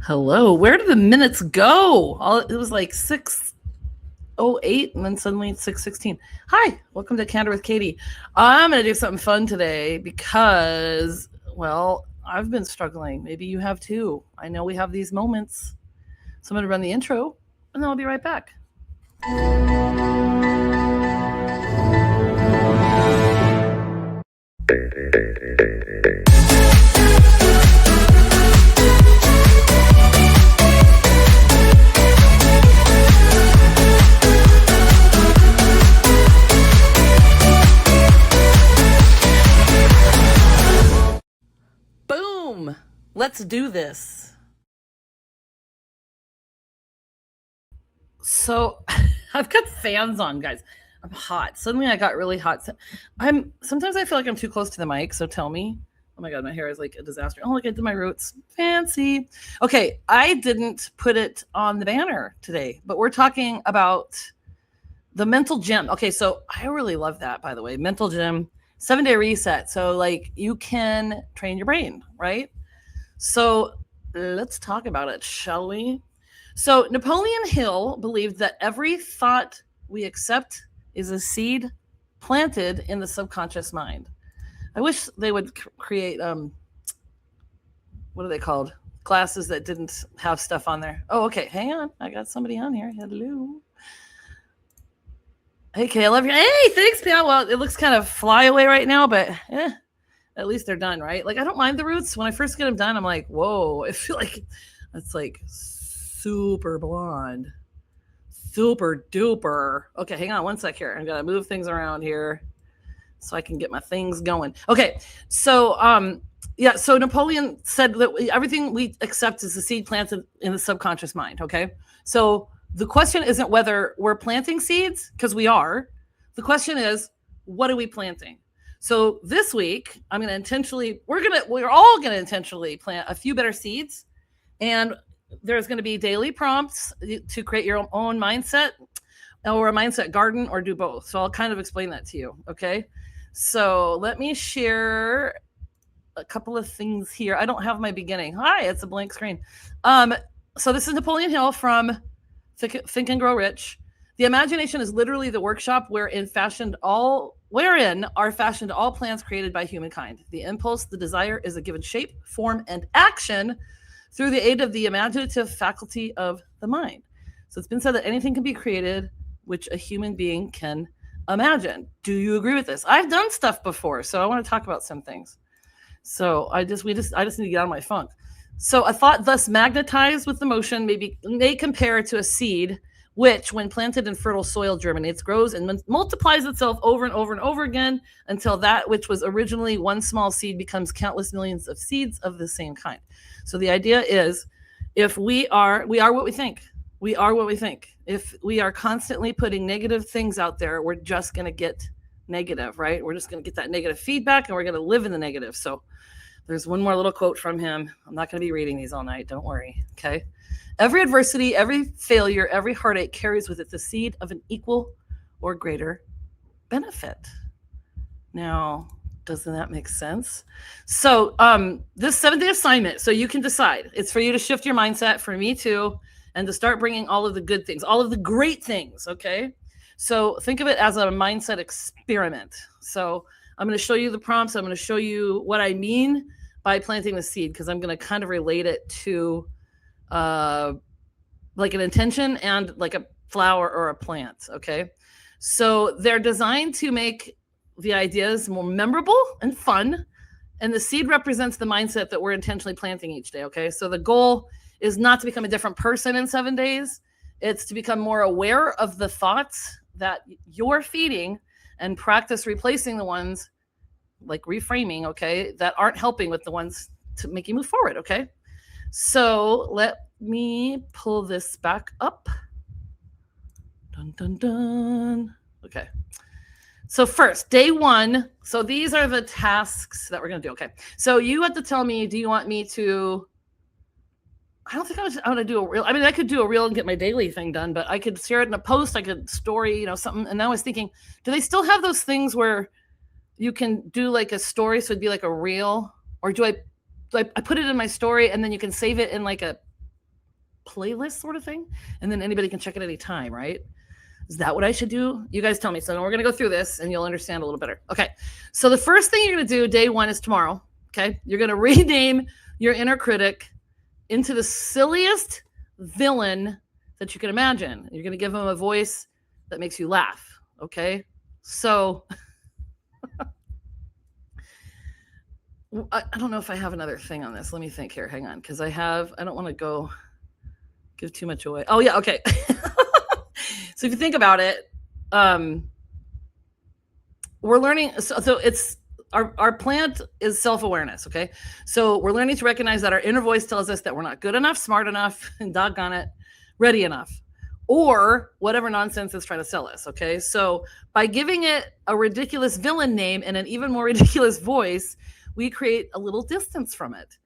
Hello. Where did the minutes go? It was like 6:08 and then suddenly it's 6:16. Hi, welcome to Candor with Katie. I'm going to do something fun today because, well, I've been struggling. Maybe you have too. I know we have these moments. So I'm going to run the intro and then I'll be right back. Boom! Let's do this. So I've got fans on, guys. I'm hot. Suddenly I got really hot. Sometimes I feel like I'm too close to the mic, so tell me. Oh my god, my hair is like a disaster. Oh, look, I did my roots. Fancy. Okay, I didn't put it on the banner today, but we're talking about the mental gym. Okay, so I really love that, by the way. Mental gym, 7-day reset. So like you can train your brain, right? So let's talk about it, shall we? So Napoleon Hill believed that every thought we accept is a seed planted in the subconscious mind. I wish they would create what are they called? Classes that didn't have stuff on there. Oh, okay. Hang on. I got somebody on here. Hello. Hey, Kay, I love you. Hey, thanks, Pam. Well, it looks kind of fly away right now, but at least they're done, right? Like, I don't mind the roots. When I first get them done, I'm like, whoa. I feel like it's like super blonde. Super duper. Okay, hang on one sec here. I'm gonna move things around here so I can get my things going. Okay, so so Napoleon said that everything we accept is a seed planted in the subconscious mind. Okay, so the question isn't whether we're planting seeds, because we are. The question is, what are we planting? So this week, I'm gonna intentionally, we're all gonna intentionally plant a few better seeds, and there's going to be daily prompts to create your own mindset or a mindset garden, or do both. So I'll kind of explain that to you. Okay. So let me share a couple of things here. I don't have my beginning. Hi, it's a blank screen. So this is Napoleon Hill from Think and Grow Rich. The imagination is literally the workshop wherein are fashioned all plans created by humankind. The impulse, the desire is a given shape, form, and action through the aid of the imaginative faculty of the mind. So it's been said that anything can be created which a human being can imagine. Do you agree with this? I've done stuff before, so I want to talk about some things. So I just need to get out of my funk. So a thought thus magnetized with the motion may compare to a seed which, when planted in fertile soil, germinates, grows, and multiplies itself over and over and over again until that which was originally one small seed becomes countless millions of seeds of the same kind. So the idea is, if we are what we think. We are what we think. If we are constantly putting negative things out there, we're just going to get negative, right? We're just going to get that negative feedback, and we're going to live in the negative. So there's one more little quote from him. I'm not going to be reading these all night. Don't worry. Okay. Every adversity, every failure, every heartache carries with it the seed of an equal or greater benefit. Now, doesn't that make sense? So this 7-day assignment, so you can decide. It's for you to shift your mindset, for me too, and to start bringing all of the good things, all of the great things, okay? So think of it as a mindset experiment. So I'm going to show you the prompts. I'm going to show you what I mean by planting the seed, because I'm going to kind of relate it to like an intention and like a flower or a plant, okay? So they're designed to make the ideas more memorable and fun, and the seed represents the mindset that we're intentionally planting each day, okay? So the goal is not to become a different person in 7 days. It's to become more aware of the thoughts that you're feeding and practice replacing the ones, like reframing, okay, that aren't helping with the ones to make you move forward, okay? So let me pull this back up. Dun, dun, dun. Okay. So first, day 1. So these are the tasks that we're going to do. Okay. So you have to tell me, do you want me to, I don't think I want to do a reel. I mean, I could do a reel and get my daily thing done, but I could share it in a post. I could story, something. And I was thinking, do they still have those things where you can do like a story? So it'd be like a reel, or do I put it in my story and then you can save it in like a playlist sort of thing. And then anybody can check it any time, right? Is that what I should do? You guys tell me. So we're going to go through this and you'll understand a little better. Okay. So the first thing you're going to do, day one, is tomorrow. Okay. You're going to rename your inner critic into the silliest villain that you can imagine. You're going to give him a voice that makes you laugh. Okay. So I don't know if I have another thing on this. Let me think here. Hang on. Because I don't want to give too much away. Oh, yeah. Okay. So if you think about it, we're learning. So it's our plant is self-awareness. Okay. So we're learning to recognize that our inner voice tells us that we're not good enough, smart enough, and doggone it, ready enough, or whatever nonsense it's trying to sell us. Okay. So by giving it a ridiculous villain name and an even more ridiculous voice, we create a little distance from it.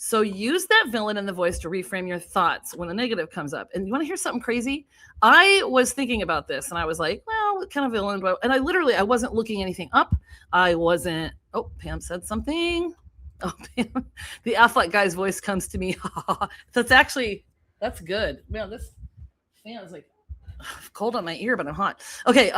So use that villain in the voice to reframe your thoughts when a negative comes up. And you want to hear something crazy? I was thinking about this and I was like, well, what kind of villain do I? And I wasn't looking anything up. Pam said something. Oh, Pam, the Affleck guy's voice comes to me. That's good. Man, this fan is like cold on my ear, but I'm hot. Okay.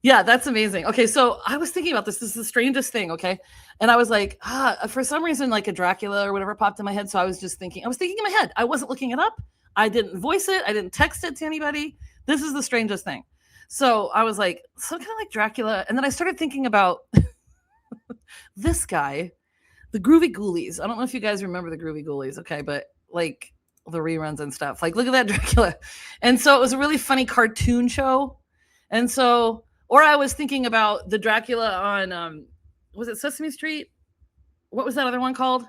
Yeah, that's amazing. Okay, so I was thinking about this. This is the strangest thing, okay? And I was like, for some reason, like a Dracula or whatever popped in my head. So I was thinking in my head. I wasn't looking it up. I didn't voice it. I didn't text it to anybody. This is the strangest thing. So I was like, some kind of like Dracula. And then I started thinking about this guy, the Groovy Ghoulies. I don't know if you guys remember the Groovy Ghoulies, okay? But like the reruns and stuff. Like, look at that Dracula. And so it was a really funny cartoon show. And so... Or I was thinking about the Dracula on, was it Sesame Street? What was that other one called?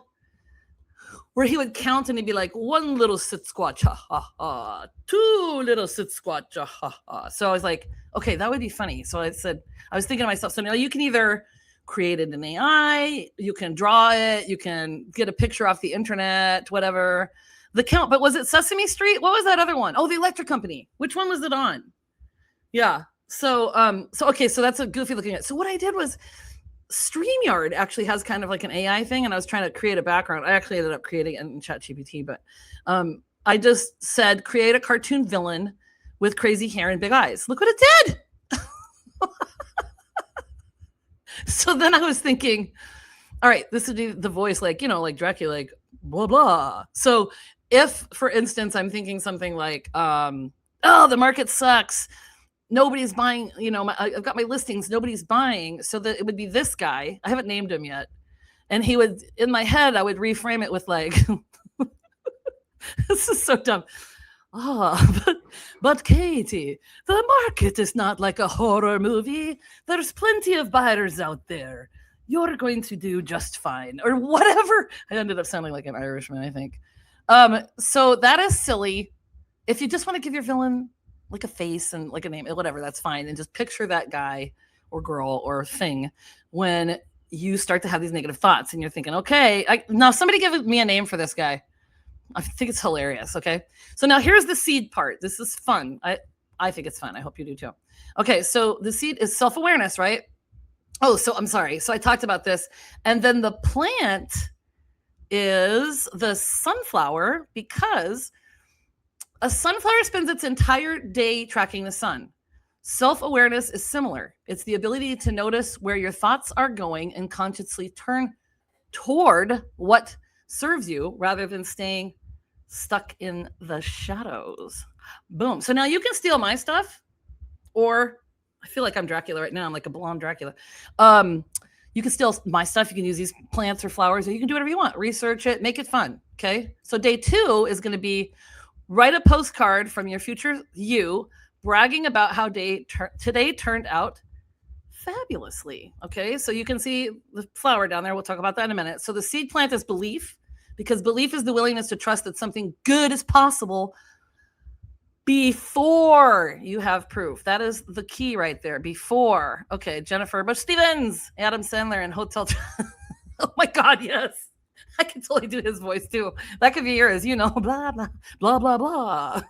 Where he would count and he'd be like, 1 little sit squatch, ha ha ha, 2 little sit squatch, ha ha ha. So I was like, okay, that would be funny. So I was thinking to myself, so now you can either create it in AI, you can draw it, you can get a picture off the internet, whatever. The count, but was it Sesame Street? What was that other one? Oh, the Electric Company. Which one was it on? Yeah. So that's a goofy looking at. So what I did was StreamYard actually has kind of like an AI thing, and I was trying to create a background. I actually ended up creating it in ChatGPT, but I just said create a cartoon villain with crazy hair and big eyes. Look what it did. So then I was thinking, all right, this would be the voice like Dracula, like blah blah. So if, for instance, I'm thinking something like, the market sucks. Nobody's buying, I've got my listings, nobody's buying. So that it would be this guy. I haven't named him yet. And he would, in my head, I would reframe it with like, this is so dumb. But Katie, the market is not like a horror movie. There's plenty of buyers out there. You're going to do just fine, or whatever. I ended up sounding like an Irishman, I think. So that is silly. If you just want to give your villain like a face and like a name, whatever, that's fine. And just picture that guy or girl or thing when you start to have these negative thoughts and you're thinking, okay, now somebody give me a name for this guy. I think it's hilarious. Okay. So now here's the seed part. This is fun. I think it's fun. I hope you do too. Okay. So the seed is self-awareness, right? Oh, so I'm sorry. So I talked about this. And then the plant is the sunflower, because a sunflower spends its entire day tracking the sun. Self-awareness is similar. It's the ability to notice where your thoughts are going and consciously turn toward what serves you rather than staying stuck in the shadows. Boom. So now you can steal my stuff, or I feel like I'm Dracula right now. I'm like a blonde Dracula. You can steal my stuff. You can use these plants or flowers, or you can do whatever you want. Research it, make it fun. Okay. So day 2 is going to be write a postcard from your future you bragging about how today turned out fabulously. Okay, so you can see the flower down there. We'll talk about that in a minute. So the seed plant is belief, because belief is the willingness to trust that something good is possible before you have proof. That is the key right there. Before. Okay, Jennifer Bush Stevens, Adam Sandler, and Hotel. Oh my God, yes. I can totally do his voice too. That could be yours, blah, blah, blah, blah, blah.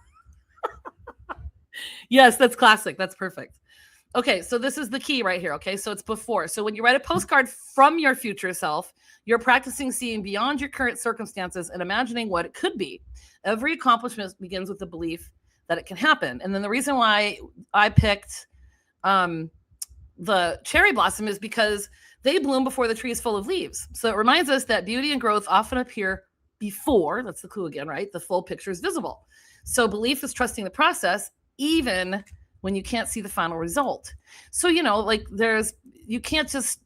Yes, that's classic. That's perfect. Okay, so this is the key right here. Okay, so it's before. So when you write a postcard from your future self, you're practicing seeing beyond your current circumstances and imagining what it could be. Every accomplishment begins with the belief that it can happen. And then the reason why I picked the cherry blossom is because they bloom before the tree is full of leaves. So it reminds us that beauty and growth often appear before, that's the clue again, right? The full picture is visible. So belief is trusting the process, even when you can't see the final result. So, like you can't just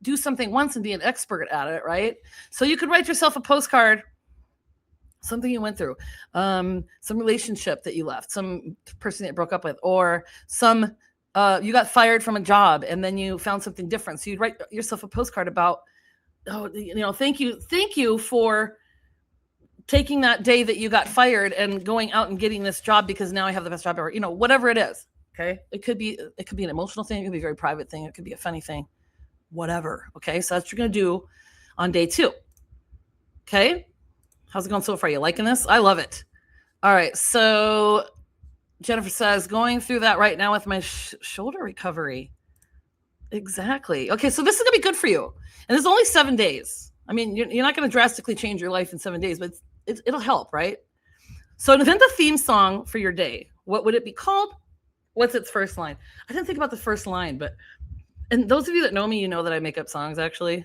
do something once and be an expert at it, right? So you could write yourself a postcard, something you went through, some relationship that you left, some person that you broke up with, or some you got fired from a job and then you found something different. So you'd write yourself a postcard about, thank you for taking that day that you got fired and going out and getting this job because now I have the best job ever. Whatever it is. Okay. It could be an emotional thing. It could be a very private thing. It could be a funny thing, whatever. Okay. So that's what you're going to do on day 2. Okay. How's it going so far? You liking this? I love it. All right. So Jennifer says, going through that right now with my shoulder recovery. Exactly. Okay. So this is going to be good for you. And there's only 7 days. I mean, you're not going to drastically change your life in 7 days, but it'll help, right? So invent a theme song for your day. What would it be called? What's its first line? I didn't think about the first line, and those of you that know me, you know that I make up songs actually.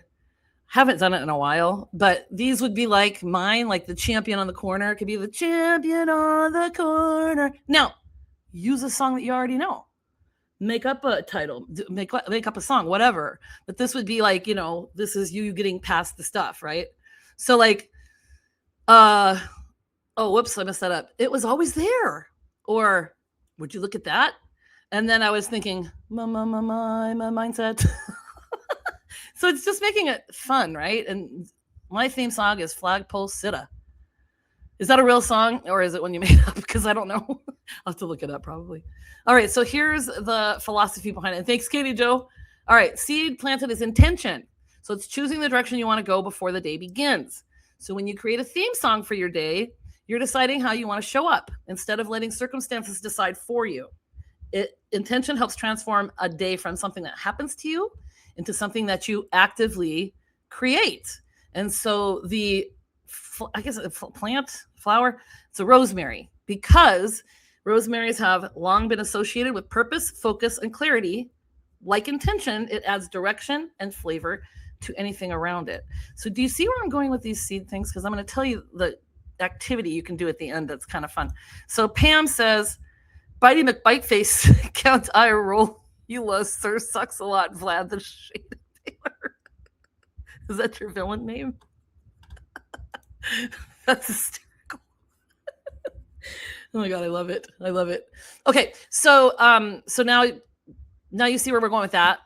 Haven't done it in a while, but these would be like mine, like the champion on the corner. It could be the champion on the corner. Now, use a song that you already know. Make up a title, make up a song, whatever. But this would be like, this is you getting past the stuff, right? So like, oh, whoops, I messed that up. It was always there. Or would you look at that? And then I was thinking, my mindset. So it's just making it fun, right? And my theme song is Flagpole Sitta. Is that a real song or is it one you made up? Because I don't know. I'll have to look it up probably. All right, so here's the philosophy behind it. Thanks, Katie Jo. All right, seed planted is intention. So it's choosing the direction you want to go before the day begins. So when you create a theme song for your day, you're deciding how you want to show up instead of letting circumstances decide for you. Intention helps transform a day from something that happens to you into something that you actively create. And so flower, it's a rosemary, because rosemaries have long been associated with purpose, focus, and clarity. Like intention, it adds direction and flavor to anything around it. So do you see where I'm going with these seed things? Because I'm going to tell you the activity you can do at the end that's kind of fun. So Pam says, Bitey McBiteface, Count eye roll. You love sir, sucks a lot, Vlad the Shade Taylor. Is that your villain name? That's hysterical. Oh my God, I love it. I love it. Okay, so now you see where we're going with that.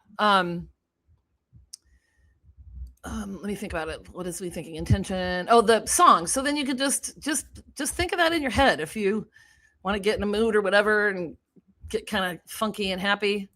Let me think about it. What is we thinking? Intention. Oh, the song. So then you could just think of that in your head if you want to get in a mood or whatever and get kind of funky and happy.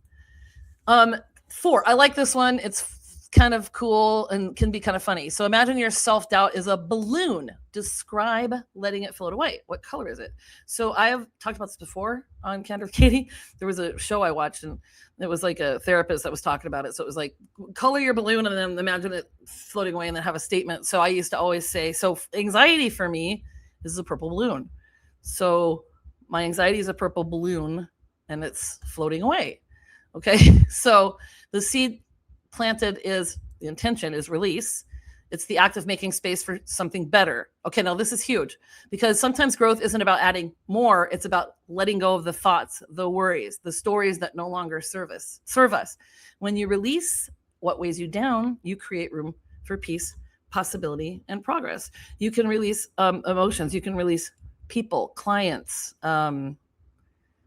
4. I like this one. It's kind of cool and can be kind of funny. So imagine your self-doubt is a balloon. Describe letting it float away. What color is it? So I have talked about this before on KandorwithKaty. There was a show I watched and it was like a therapist that was talking about it. So it was like, color your balloon and then imagine it floating away and then have a statement. So I used to always say, so anxiety for me is a purple balloon. So my anxiety is a purple balloon and it's floating away. Okay. So the seed planted is, the intention is release. It's the act of making space for something better. Okay, now this is huge because sometimes growth isn't about adding more. It's about letting go of the thoughts, the worries, the stories that no longer serve us. When you release what weighs you down, you create room for peace, possibility, and progress. You can release emotions. You can release people, clients,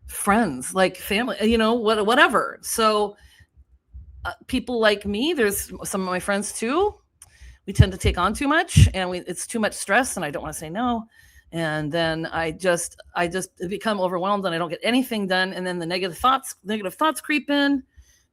friends, like family, whatever. So people like me, there's some of my friends too. We tend to take on too much and it's too much stress and I don't want to say no. And then I just become overwhelmed and I don't get anything done. And then the negative thoughts creep in.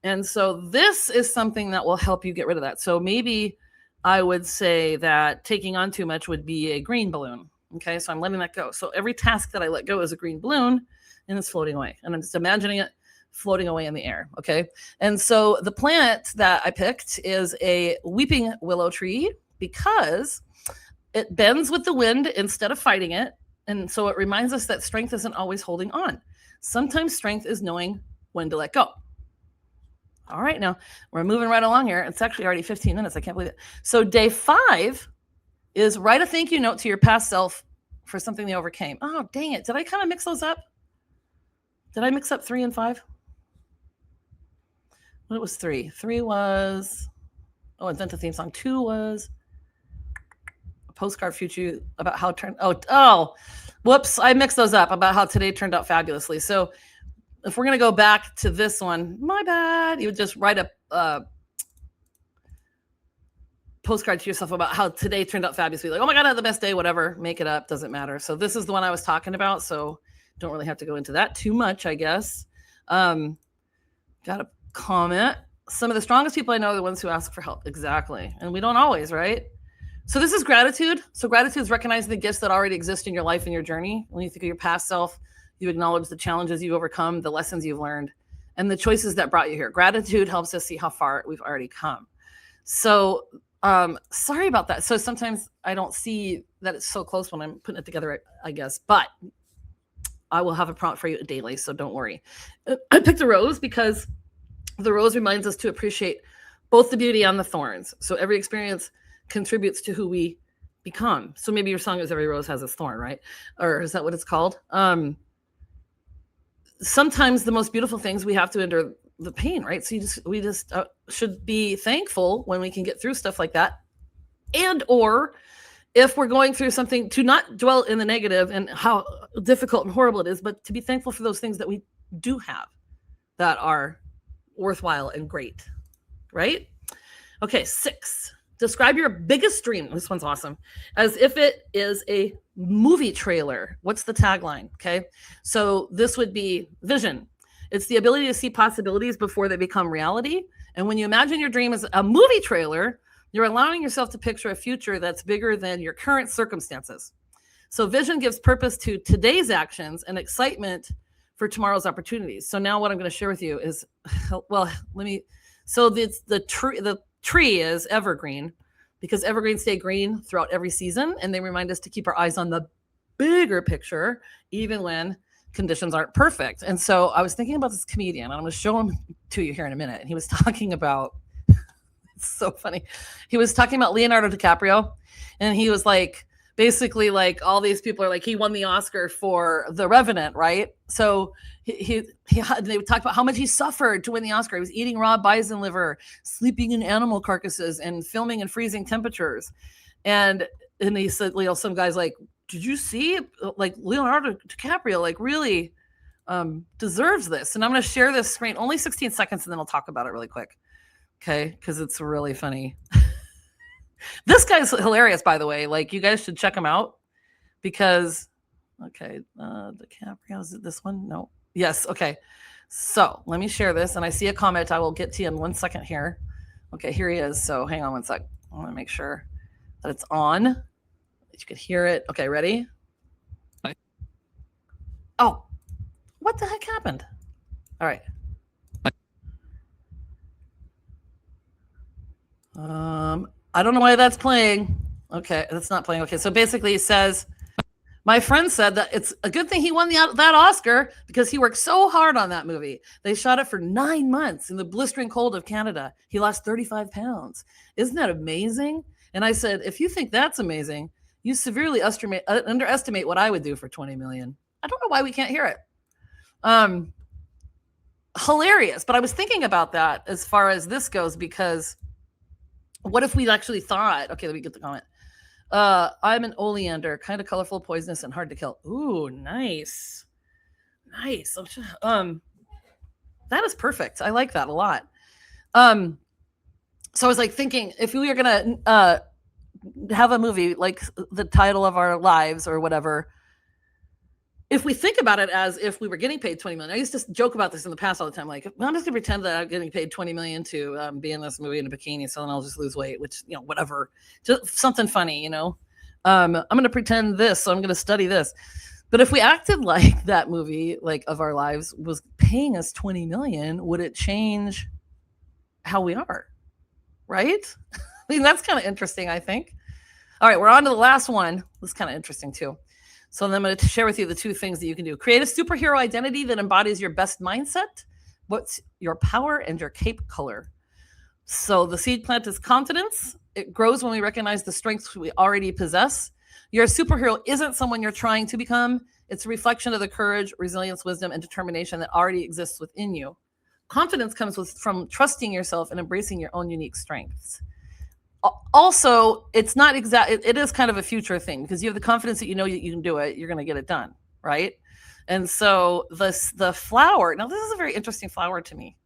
And so this is something that will help you get rid of that. So maybe I would say that taking on too much would be a green balloon. Okay. So I'm letting that go. So every task that I let go is a green balloon and it's floating away. And I'm just imagining it floating away in the air. Okay. And so the plant that I picked is a weeping willow tree because it bends with the wind instead of fighting it. And so it reminds us that strength isn't always holding on. Sometimes strength is knowing when to let go. All right, now we're moving right along here. It's actually already 15 minutes. I can't believe it. So day 5 is write a thank you note to your past self for something they overcame. Oh, dang it. Did I kind of mix those up? Did I mix up 3 and 5? What was 3? 3 was, invent a theme song. 2 was a postcard future about how it turned. Whoops. I mixed those up about how today turned out fabulously. So if we're going to go back to this one, my bad, you would just write a postcard to yourself about how today turned out fabulously. Like, oh my God, I had the best day, whatever, make it up, doesn't matter. So this is the one I was talking about. So don't really have to go into that too much, I guess. Got a comment. Some of the strongest people I know are the ones who ask for help. Exactly. And we don't always, right? So this is gratitude. So gratitude is recognizing the gifts that already exist in your life and your journey. When you think of your past self, you acknowledge the challenges you've overcome, the lessons you've learned, and the choices that brought you here. Gratitude helps us see how far we've already come. So sorry about that. So sometimes I don't see that it's so close when I'm putting it together, I guess, but I will have a prompt for you daily, so don't worry. I picked a rose because the rose reminds us to appreciate both the beauty and the thorns. So every experience contributes to who we become. So maybe your song is Every Rose Has Its Thorn, right? Or is that what it's called? Sometimes the most beautiful things we have to endure the pain, right? So we just should be thankful when we can get through stuff like that. And, or if we're going through something, to not dwell in the negative and how difficult and horrible it is, but to be thankful for those things that we do have that are worthwhile and great, right? Okay, 6. Describe your biggest dream. This one's awesome. As if it is a movie trailer. What's the tagline? Okay. So this would be vision. It's the ability to see possibilities before they become reality. And when you imagine your dream as a movie trailer, you're allowing yourself to picture a future that's bigger than your current circumstances. So vision gives purpose to today's actions and excitement for tomorrow's opportunities. So now what I'm going to share with you is, so the tree is evergreen because evergreens stay green throughout every season. And they remind us to keep our eyes on the bigger picture, even when conditions aren't perfect. And so I was thinking about this comedian, and I'm going to show him to you here in a minute. And he was talking about, it's so funny. He was talking about Leonardo DiCaprio, and he was like, basically like all these people are like, he won the Oscar for The Revenant, right? So they would talk about how much he suffered to win the Oscar. He was eating raw bison liver, sleeping in animal carcasses, and filming in freezing temperatures. And he said, some guys like, did you see like Leonardo DiCaprio like really deserves this? And I'm going to share this screen, only 16 seconds, and then I'll talk about it really quick. Okay, because it's really funny. This guy's hilarious, by the way. Like, you guys should check him out because, okay, DiCaprio, is it this one? No. Yes, okay. So let me share this, and I see a comment I will get to you in 1 second here. Okay, here he is. So hang on 1 sec. I want to make sure that it's on, that you can hear it. Okay, ready? Hi. Oh, what the heck happened? All right. I don't know why that's playing. Okay, that's not playing. Okay, so basically he says, my friend said that it's a good thing he won that Oscar because he worked so hard on that movie. They shot it for 9 months in the blistering cold of Canada. He lost 35 pounds. Isn't that amazing? And I said, if you think that's amazing, you severely underestimate what I would do for 20 million. I don't know why we can't hear it. Hilarious. But I was thinking about that as far as this goes, because what if we actually thought, okay, let me get the comment. I'm an oleander, kind of colorful, poisonous, and hard to kill. Ooh, nice. Nice. That is perfect. I like that a lot. So I was like thinking, if we were going to have a movie like the title of our lives or whatever, if we think about it as if we were getting paid 20 million, I used to joke about this in the past all the time. Like, well, I'm just gonna pretend that I'm getting paid 20 million to be in this movie in a bikini. So then I'll just lose weight, which, whatever, just something funny, I'm going to pretend this. So I'm going to study this. But if we acted like that movie, like of our lives, was paying us 20 million, would it change how we are? Right? I mean, that's kind of interesting, I think. All right, we're on to the last one. This is kind of interesting too. So then I'm going to share with you the two things that you can do. Create a superhero identity that embodies your best mindset. What's your power and your cape color? So the seed plant is confidence. It grows when we recognize the strengths we already possess. Your superhero isn't someone you're trying to become. It's a reflection of the courage, resilience, wisdom, and determination that already exists within you. Confidence comes from trusting yourself and embracing your own unique strengths. Also, it's not it is kind of a future thing, because you have the confidence that you know you can do it, you're going to get it done, right? And so the flower, now this is a very interesting flower to me.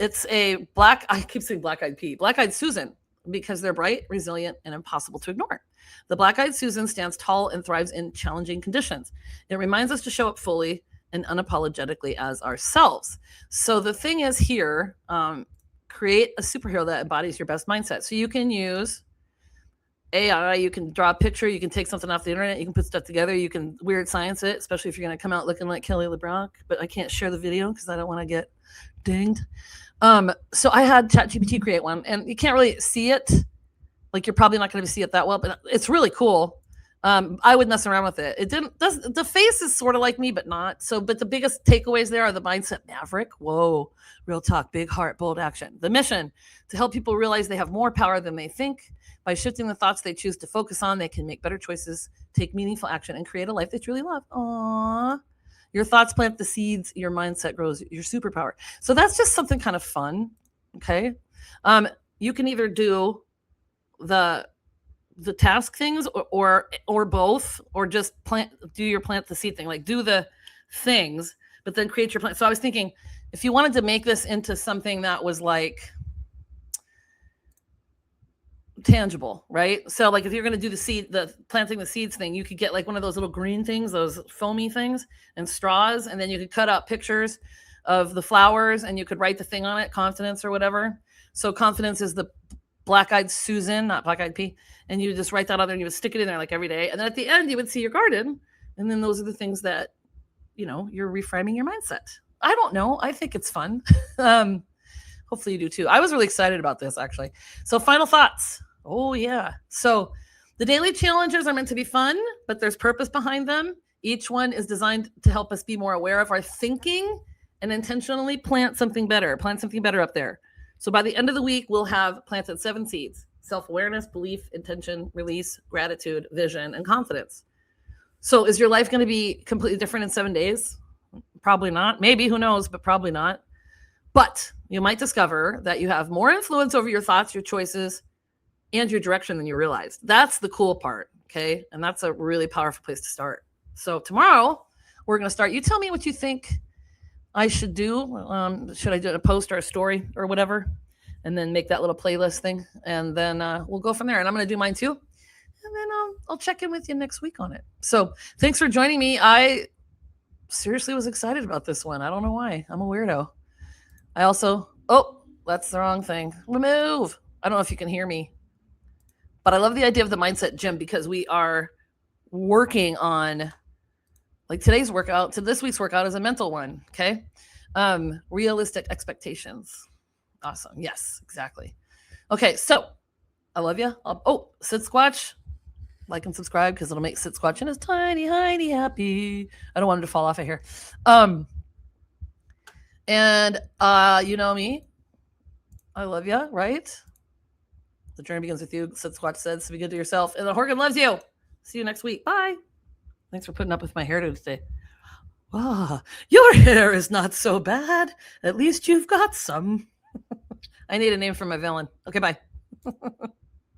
It's a I keep saying black-eyed pea, black-eyed Susan, because they're bright, resilient, and impossible to ignore. The black-eyed Susan stands tall and thrives in challenging conditions. It reminds us to show up fully and unapologetically as ourselves. So the thing is here, create a superhero that embodies your best mindset. So you can use AI, you can draw a picture, you can take something off the internet, you can put stuff together, you can weird science it, especially if you're going to come out looking like Kelly LeBrock, but I can't share the video because I don't want to get dinged. So I had ChatGPT create one, and you can't really see it. Like, you're probably not going to see it that well, but it's really cool. I would mess around with it. The face is sort of like me, but not. So, but the biggest takeaways there are the mindset maverick. Whoa, real talk, big heart, bold action. The mission to help people realize they have more power than they think. By shifting the thoughts they choose to focus on, they can make better choices, take meaningful action, and create a life they truly love. Aww. Your thoughts plant the seeds, your mindset grows your superpower. So that's just something kind of fun. Okay. You can either do the task things or both, or just do your plant the seed thing, like do the things, but then create your plant. So I was thinking, if you wanted to make this into something that was like tangible, right? So like if you're going to do the planting the seeds thing, you could get like one of those little green things, those foamy things and straws. And then you could cut out pictures of the flowers and you could write the thing on it, confidence or whatever. So confidence is the black-eyed Susan, not black-eyed pea. And you just write that on there and you would stick it in there like every day. And then at the end, you would see your garden. And then those are the things that, you're reframing your mindset. I don't know. I think it's fun. Hopefully you do too. I was really excited about this, actually. So final thoughts. Oh, yeah. So the daily challenges are meant to be fun, but there's purpose behind them. Each one is designed to help us be more aware of our thinking and intentionally plant something better up there. So by the end of the week, we'll have planted 7 seeds: self-awareness, belief, intention, release, gratitude, vision, and confidence. So is your life going to be completely different in 7 days? Probably not. Maybe, who knows, but probably not. But you might discover that you have more influence over your thoughts, your choices, and your direction than you realized. That's the cool part, okay? And that's a really powerful place to start. So tomorrow, we're going to start. You tell me what you think I should do. Should I do a post or a story or whatever? And then make that little playlist thing. And then we'll go from there. And I'm going to do mine too. And then I'll check in with you next week on it. So thanks for joining me. I seriously was excited about this one. I don't know why. I'm a weirdo. I also, that's the wrong thing. Remove. I don't know if you can hear me. But I love the idea of the mindset gym, because we are working on, like, today's workout to this week's workout is a mental one. Okay. Realistic expectations. Awesome. Yes, exactly. Okay. So I love you. Sit Squatch, like and subscribe, because it'll make Sit Squatch and his tiny happy. I don't want him to fall off of here. And you know me. I love you, right? The journey begins with you. Sit Squatch says, so be good to yourself. And the Horgan loves you. See you next week. Bye. Thanks for putting up with my hairdo today. Oh, your hair is not so bad. At least you've got some. I need a name for my villain. Okay, bye.